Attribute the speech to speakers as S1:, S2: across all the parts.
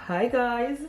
S1: Hi guys,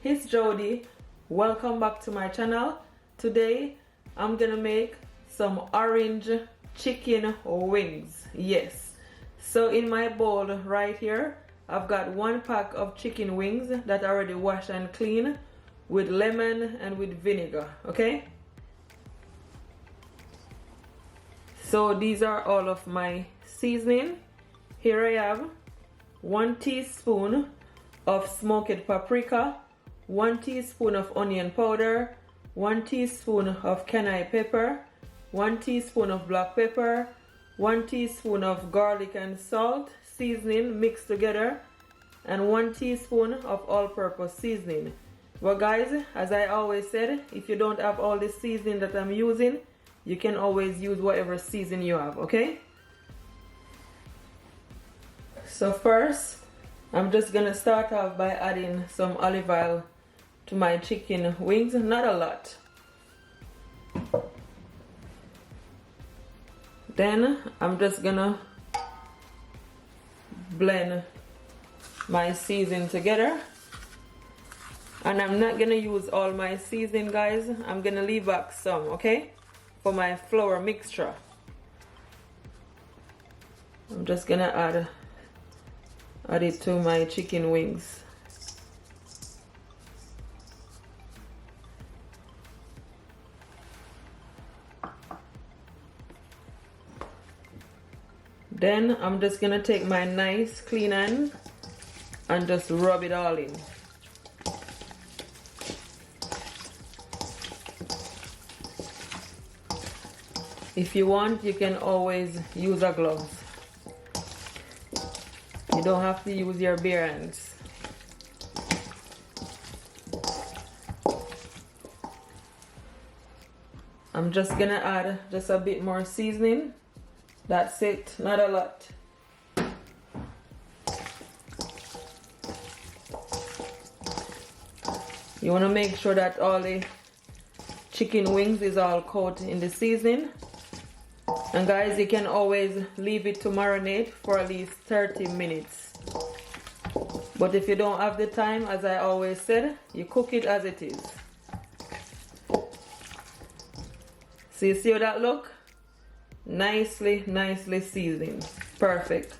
S1: it's Jody. Welcome back to my channel. Today I'm gonna make some orange chicken wings. Yes, so in my bowl right here I've got 1 pack of chicken wings that I already washed and clean with lemon and with vinegar. Okay, so these are all of my seasoning. Here I have 1 teaspoon of smoked paprika, 1 teaspoon of onion powder, 1 teaspoon of cayenne pepper, 1 teaspoon of black pepper, 1 teaspoon of garlic and salt seasoning mixed together, and 1 teaspoon of all-purpose seasoning. Well guys, as I always said, if you don't have all the seasoning that I'm using, you can always use whatever seasoning you have, okay? So first, I'm just gonna start off by adding some olive oil to my chicken wings, not a lot. Then I'm just gonna blend my seasoning together. And I'm not gonna use all my seasoning, guys. I'm gonna leave back some, okay, for my flour mixture. I'm just gonna add it to my chicken wings. Then I'm just gonna take my nice clean hand and just rub it all in. If you want, you can always use a glove. You don't have to use your bare hands. I'm just gonna add just a bit more seasoning. That's it, not a lot. You wanna make sure that all the chicken wings is all coated in the seasoning. And guys, you can always leave it to marinate for at least 30 minutes. But if you don't have the time, as I always said, you cook it as it is. So you see how that look? Nicely seasoned. Perfect.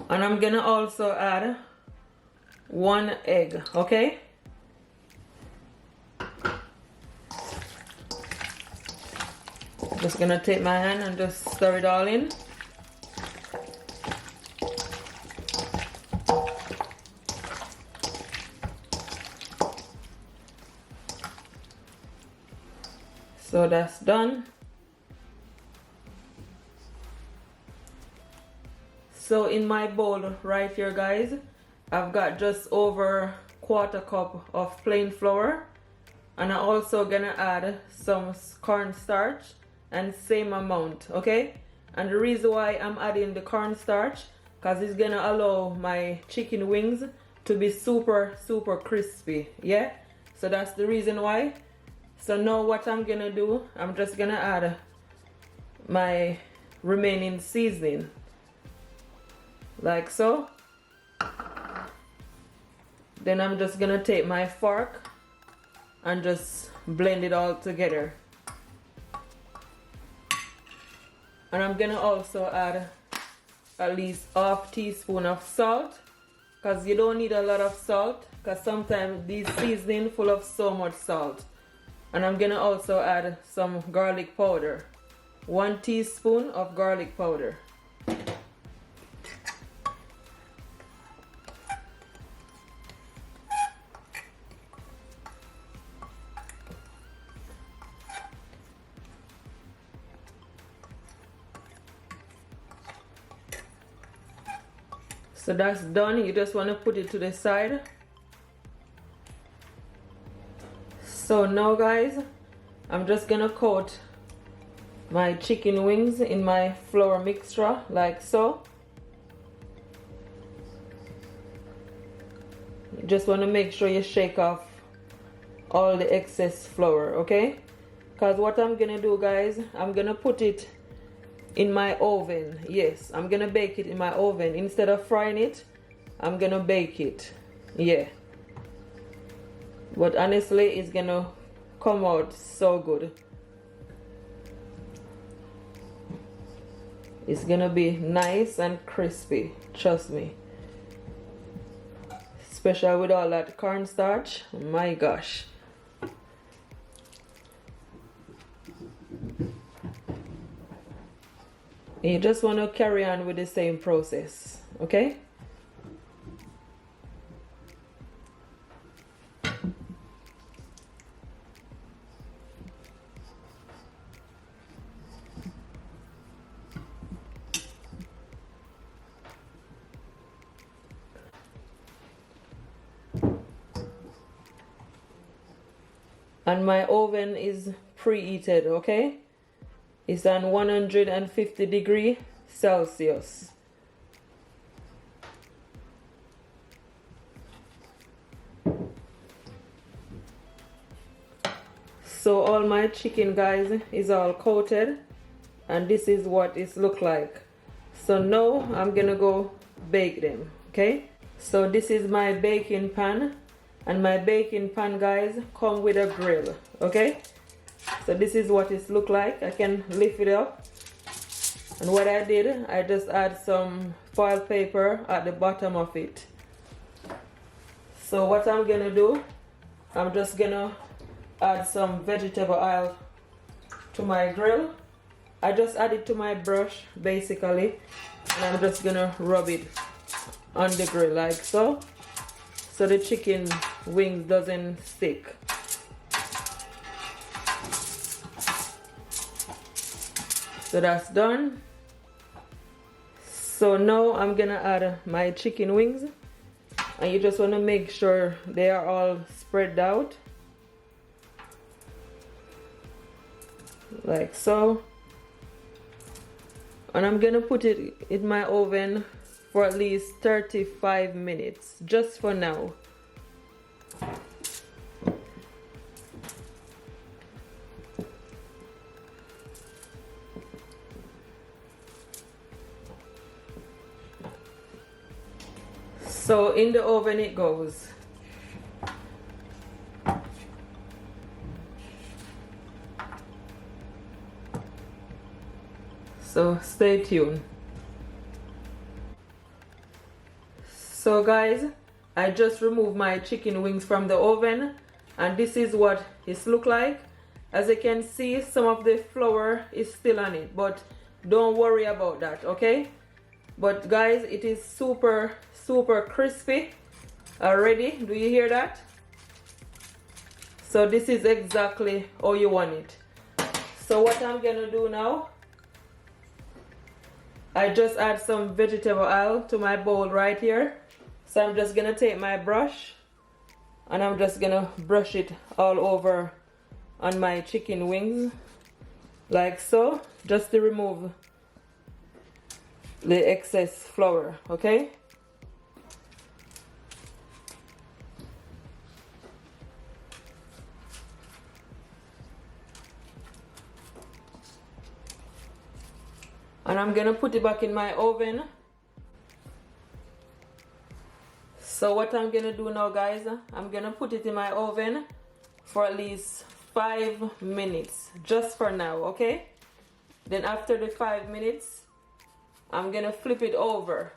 S1: And I'm gonna also add 1 egg, okay? Just gonna take my hand and just stir it all in. So that's done. So in my bowl right here, guys, I've got just over 1/4 cup of plain flour, and I'm also gonna add some cornstarch, and same amount, okay? And the reason why I'm adding the cornstarch, because it's gonna allow my chicken wings to be super crispy, yeah? So that's the reason why. So now what I'm gonna do, I'm just gonna add my remaining seasoning, like so. Then I'm just gonna take my fork and just blend it all together. And I'm gonna also add at least 1/2 teaspoon of salt, because you don't need a lot of salt, because sometimes these seasoning full of so much salt. And I'm gonna also add some garlic powder, 1 teaspoon of garlic powder. So that's done. You just want to put it to the side. So now guys, I'm just gonna coat my chicken wings in my flour mixture like so. You just want to make sure you shake off all the excess flour, okay? Because what I'm gonna do, guys, I'm gonna put it in my oven. Yes, I'm gonna bake it in my oven. Instead of frying it, I'm gonna bake it. Yeah. But honestly, it's gonna come out so good. It's gonna be nice and crispy, trust me. Especially with all that cornstarch. My gosh. You just want to carry on with the same process, okay? And my oven is preheated, okay? It's on 150 degrees Celsius. So all my chicken, guys, is all coated, and this is what it look like. So now I'm gonna go bake them, okay? So this is my baking pan, and my baking pan, guys, come with a grill, okay? So this is what it look like. I can lift it up, and what I did, I just add some foil paper at the bottom of it. So what I'm gonna do, I'm just gonna add some vegetable oil to my grill. I just add it to my brush basically, and I'm just gonna rub it on the grill like so, so the chicken wings doesn't stick. So that's done. So now I'm gonna add my chicken wings, and you just want to make sure they are all spread out like so. And I'm gonna put it in my oven for at least 35 minutes just for now. So in the oven it goes. So stay tuned. So guys, I just removed my chicken wings from the oven, and this is what it look like. As you can see, some of the flour is still on it, but don't worry about that, okay? But guys, it is super crispy already. Do you hear that? So this is exactly how you want it. So what I'm gonna do now, I just add some vegetable oil to my bowl right here. So I'm just gonna take my brush, and I'm just gonna brush it all over on my chicken wings like so, just to remove the excess flour, okay? And I'm gonna put it back in my oven. So what I'm gonna do now, guys, I'm gonna put it in my oven for at least 5 minutes, just for now, okay? Then after the 5 minutes, I'm gonna flip it over.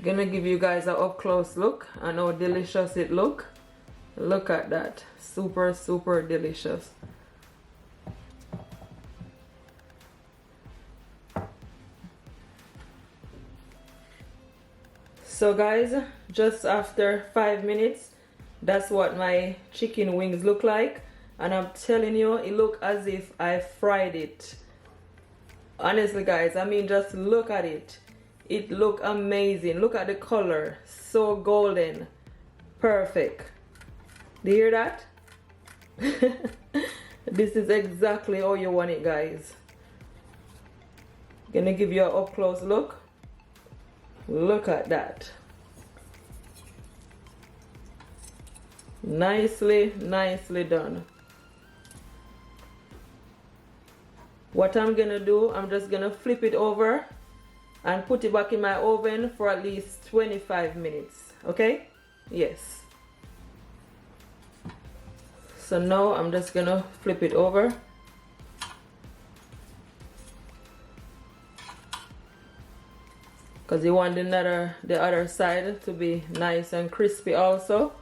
S1: Gonna give you guys an up close look and how delicious it look. Look at that, super delicious. So guys, just after 5 minutes, that's what my chicken wings look like, and I'm telling you, it look as if I fried it. Honestly guys, I mean, just look at it. It look amazing. Look at the color, so golden, perfect. Do you hear that? This is exactly how you want it, guys. Gonna give you an up close look. Look at that. Nicely done. What I'm gonna do, I'm just gonna flip it over and put it back in my oven for at least 25 minutes. Okay? Yes. So now I'm just gonna flip it over. Because you want the other side to be nice and crispy also.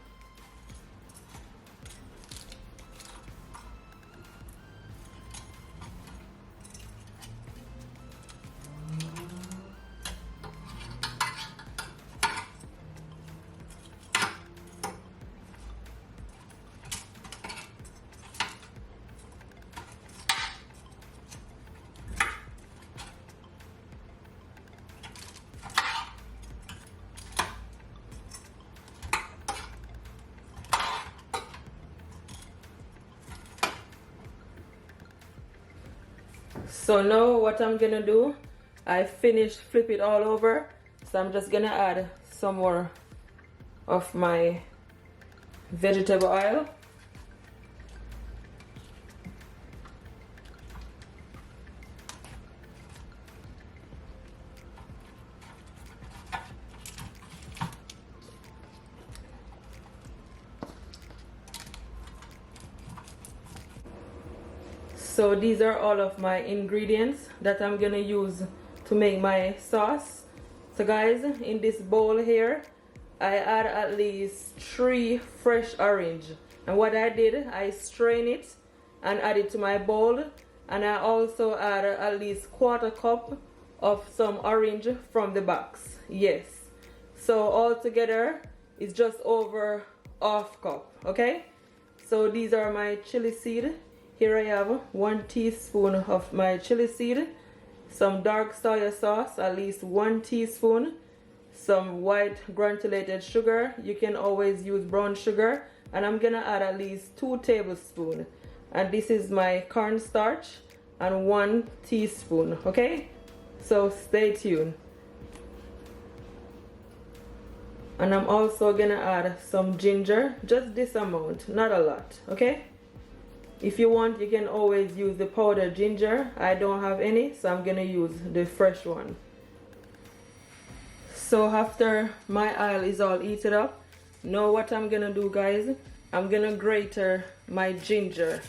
S1: So now what I'm gonna do, I finished flip it all over, so I'm just gonna add some more of my vegetable oil. So these are all of my ingredients that I'm gonna use to make my sauce. So guys, in this bowl here, I add at least 3 fresh orange. And what I did, I strain it and add it to my bowl. And I also add at least 1/4 cup of some orange from the box. Yes. So all together, it's just over 1/2 cup, okay? So these are my chili seed. Here I have 1 teaspoon of my chili seed, some dark soya sauce, at least 1 teaspoon, some white granulated sugar. You can always use brown sugar, and I'm gonna add at least 2 tablespoons. And this is my cornstarch, and 1 teaspoon, okay? So stay tuned. And I'm also gonna add some ginger, just this amount, not a lot, okay? If you want, you can always use the powdered ginger. I don't have any, so I'm gonna use the fresh one. So after my oil is all heated up, now what I'm gonna do, guys, I'm gonna grate my ginger.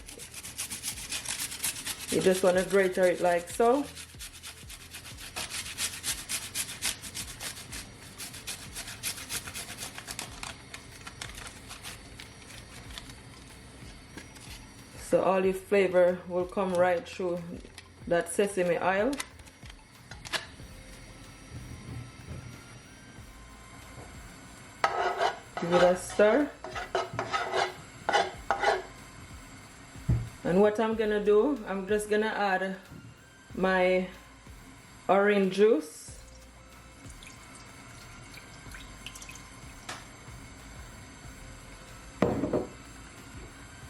S1: You just wanna grate it like so. So all your flavor will come right through that sesame oil. Give it a stir. And what I'm gonna do, I'm just gonna add my orange juice.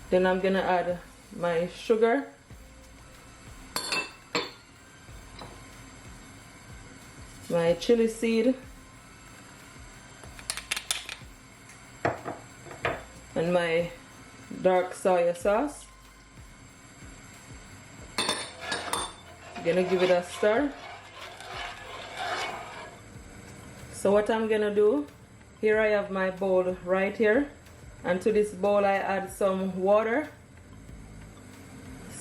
S1: Then I'm gonna add my sugar. My chili seed. And my dark soya sauce. Gonna give it a stir. So what I'm gonna do, here I have my bowl right here. And to this bowl I add some water.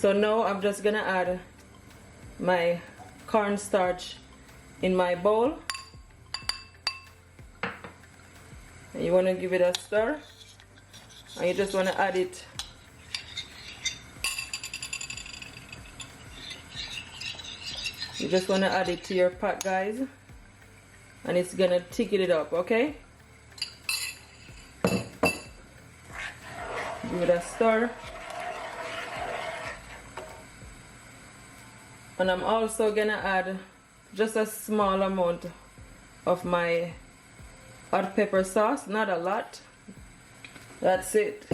S1: So now I'm just gonna add my cornstarch in my bowl. And you wanna give it a stir. And you just wanna add it to your pot, guys. And it's gonna thicken it up, okay? Give it a stir. And I'm also gonna add just a small amount of my hot pepper sauce, not a lot. That's it.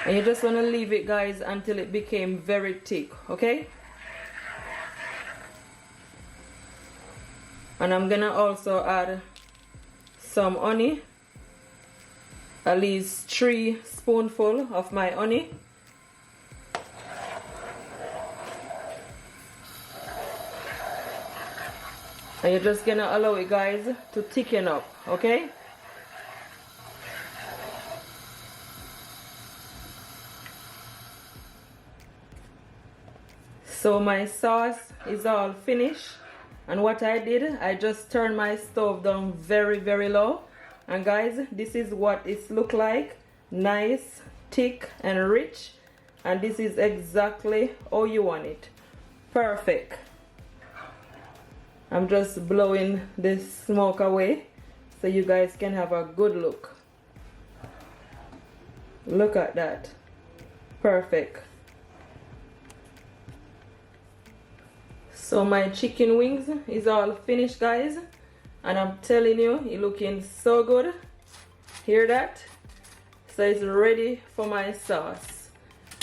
S1: And you just want to leave it, guys, until it became very thick, okay? And I'm gonna also add some honey, at least 3 spoonfuls of my honey. And you're just gonna allow it, guys, to thicken up, okay? So my sauce is all finished, and what I did, I just turned my stove down very, very low. And guys, this is what it look like. Nice, thick and rich, and this is exactly how you want it. Perfect. I'm just blowing this smoke away so you guys can have a good look. Look at that. Perfect. So my chicken wings is all finished, guys, and I'm telling you, it's looking so good. Hear that? So it's ready for my sauce.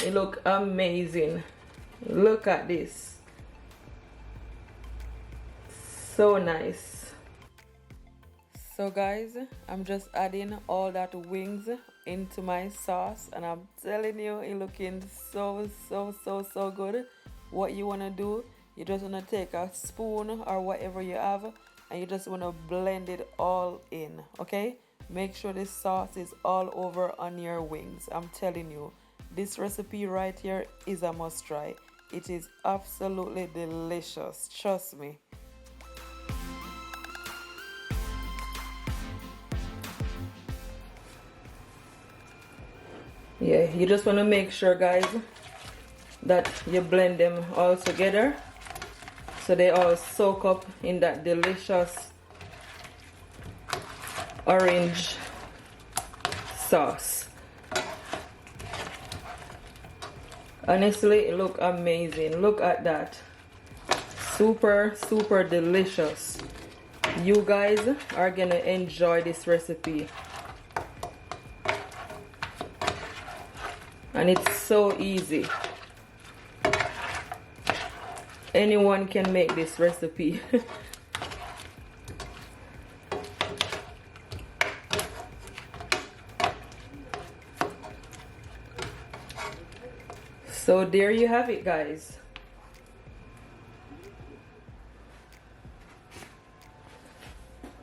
S1: It look amazing. Look at this. So nice. So guys, I'm just adding all that wings into my sauce, and I'm telling you, it looking so good. What you want to do, you just want to take a spoon or whatever you have, and you just want to blend it all in, okay? Make sure this sauce is all over on your wings. I'm telling you, this recipe right here is a must try. It is absolutely delicious, trust me. Yeah, you just want to make sure, guys, that you blend them all together so they all soak up in that delicious orange sauce. Honestly, it look amazing. Look at that. Super delicious. You guys are gonna enjoy this recipe, and it's so easy. Anyone can make this recipe. So there you have it, guys.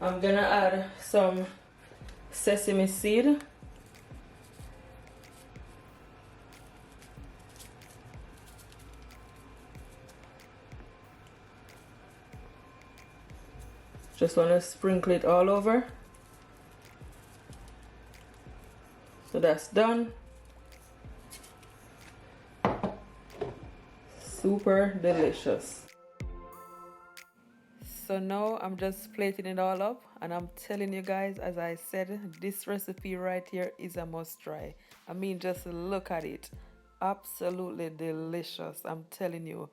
S1: I'm gonna add some sesame seed. Just want to sprinkle it all over. So that's done. Super delicious. So now I'm just plating it all up, and I'm telling you guys, as I said, this recipe right here is a must try. I mean, just look at it. Absolutely delicious, I'm telling you.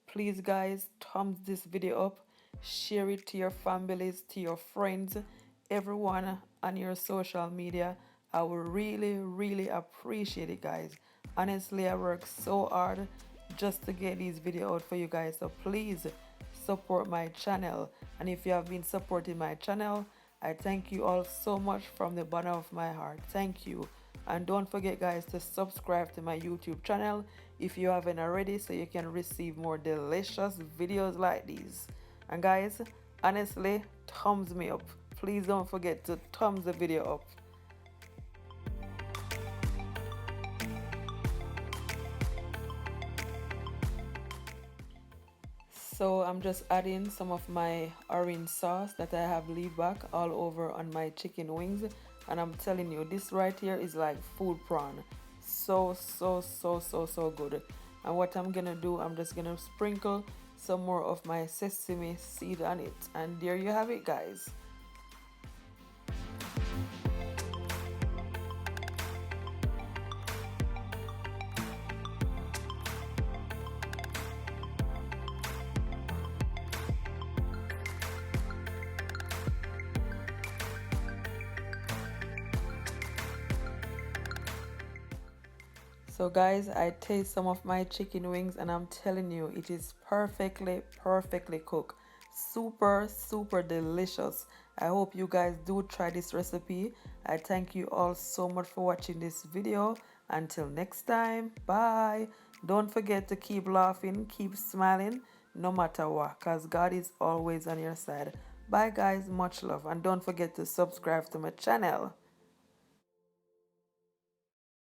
S1: Please guys, thumbs this video up, share it to your families, to your friends, everyone on your social media. I will really appreciate it, guys. Honestly, I work so hard just to get these videos out for you guys, so please support my channel. And if you have been supporting my channel, I thank you all so much from the bottom of my heart. Thank you. And don't forget, guys, to subscribe to my YouTube channel if you haven't already, so you can receive more delicious videos like these. And guys, honestly, thumbs me up. Please don't forget to thumbs the video up. So I'm just adding some of my orange sauce that I have leave back all over on my chicken wings, and I'm telling you, this right here is like food prawn. So good. And what I'm gonna do, I'm just gonna sprinkle some more of my sesame seed on it, and there you have it, guys. So guys, I taste some of my chicken wings, and I'm telling you, it is perfectly cooked. Super delicious. I hope you guys do try this recipe. I thank you all so much for watching this video. Until next time, bye. Don't forget to keep laughing, keep smiling, no matter what, because God is always on your side. Bye guys, much love, and don't forget to subscribe to my channel.